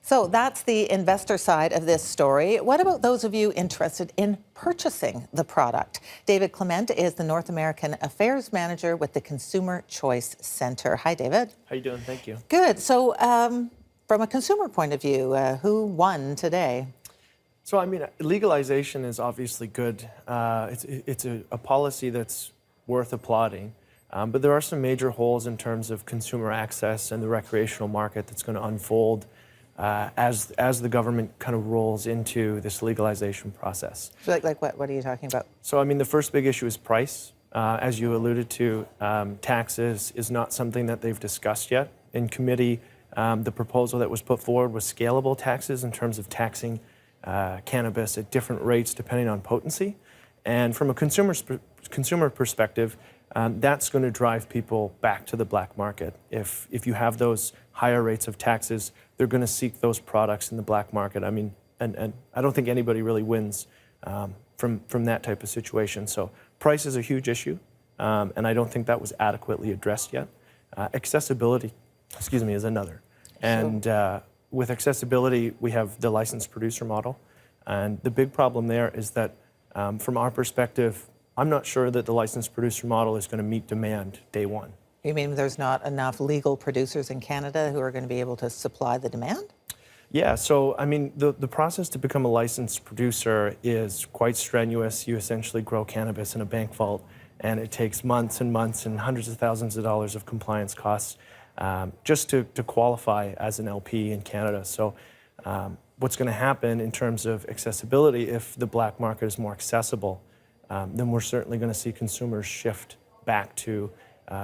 So that's the investor side of this story. What about those of you interested in purchasing the product? David Clement is the North American Affairs Manager with the Consumer Choice Center. Hi, David. How you doing? Thank you. Good. So from a consumer point of view, who won today? So, I mean, legalization is obviously good. It's a policy that's worth applauding. But there are some major holes in terms of consumer access and the recreational market that's going to unfold as the government kind of rolls into this legalization process. So like what? What are you talking about? So, I mean, the first big issue is price. As you alluded to, taxes is not something that they've discussed yet. In committee, the proposal that was put forward was scalable taxes in terms of taxing cannabis at different rates depending on potency. And from a consumer perspective, that's going to drive people back to the black market. If you have those higher rates of taxes, they're going to seek those products in the black market. I mean, and I don't think anybody really wins from that type of situation. So price is a huge issue, and I don't think that was adequately addressed yet. Accessibility, is another. And with accessibility, we have the licensed producer model. And the big problem there is that from our perspective, I'm not sure that the licensed producer model is going to meet demand day one. You mean there's not enough legal producers in Canada who are going to be able to supply the demand? Yeah, so I mean, the process to become a licensed producer is quite strenuous. You essentially grow cannabis in a bank vault, and it takes months and months and hundreds of thousands of dollars of compliance costs just to qualify as an LP in Canada. So what's going to happen in terms of accessibility, if the black market is more accessible, then we're certainly going to see consumers shift back to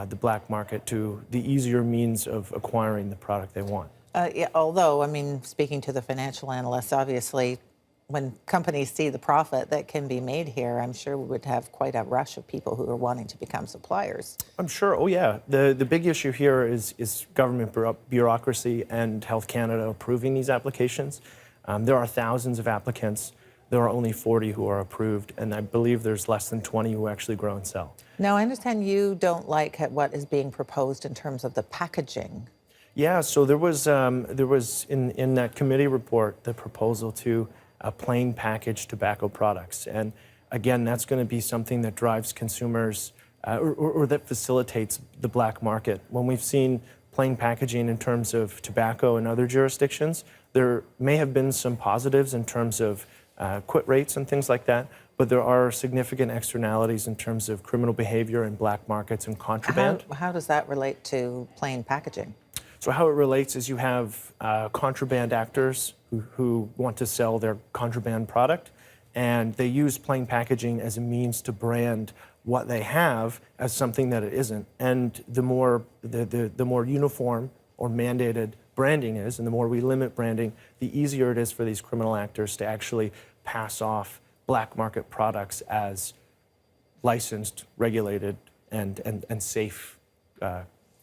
the black market, to the easier means of acquiring the product they want. Yeah, although, I mean, speaking to the financial analysts, obviously, when companies see the profit that can be made here, I'm sure we would have quite a rush of people who are wanting to become suppliers. I'm sure. Oh, yeah. The big issue here is government bureaucracy and Health Canada approving these applications. There are thousands of applicants. There are only 40 who are approved, and I believe there's less than 20 who actually grow and sell. Now, I understand you don't like what is being proposed in terms of the packaging. Yeah, so there was in that committee report the proposal to plain packaged tobacco products, and again, that's going to be something that drives consumers or that facilitates the black market. When we've seen plain packaging in terms of tobacco in other jurisdictions, there may have been some positives in terms of quit rates and things like that, but there are significant externalities in terms of criminal behavior in black markets and contraband. How does that relate to plain packaging? So how it relates is you have contraband actors who want to sell their contraband product, and they use plain packaging as a means to brand what they have as something that it isn't. And the more uniform or mandated branding is, and the more we limit branding, the easier it is for these criminal actors to actually pass off black market products as licensed, regulated, and safe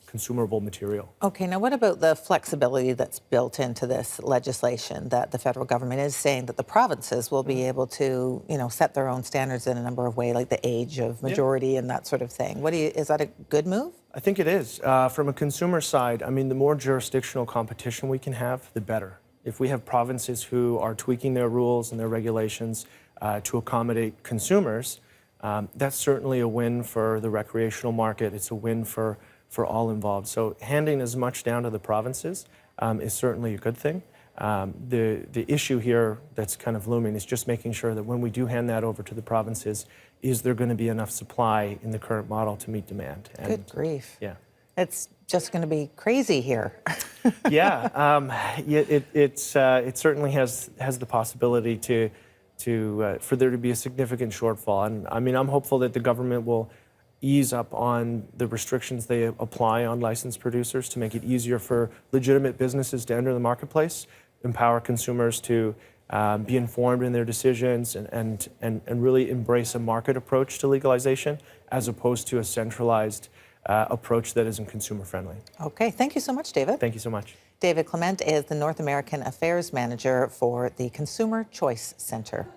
consumable material. Okay, now what about the flexibility that's built into this legislation that the federal government is saying that the provinces will be able to, set their own standards in a number of ways, like the age of majority and that sort of thing? Is that a good move? I think it is. From a consumer side, I mean, the more jurisdictional competition we can have, the better. If we have provinces who are tweaking their rules and their regulations to accommodate consumers, that's certainly a win for the recreational market. It's a win for all involved. So handing as much down to the provinces is certainly a good thing. The issue here that's kind of looming is just making sure that when we do hand that over to the provinces, is there going to be enough supply in the current model to meet demand? And, good grief. Yeah. It's just going to be crazy here. It certainly has the possibility for there to be a significant shortfall. And I mean, I'm hopeful that the government will ease up on the restrictions they apply on licensed producers to make it easier for legitimate businesses to enter the marketplace, empower consumers to be informed in their decisions, and really embrace a market approach to legalization as opposed to a centralized approach that isn't consumer friendly. Okay, thank you so much, David. Thank you so much. David Clement is the North American Affairs Manager for the Consumer Choice Center.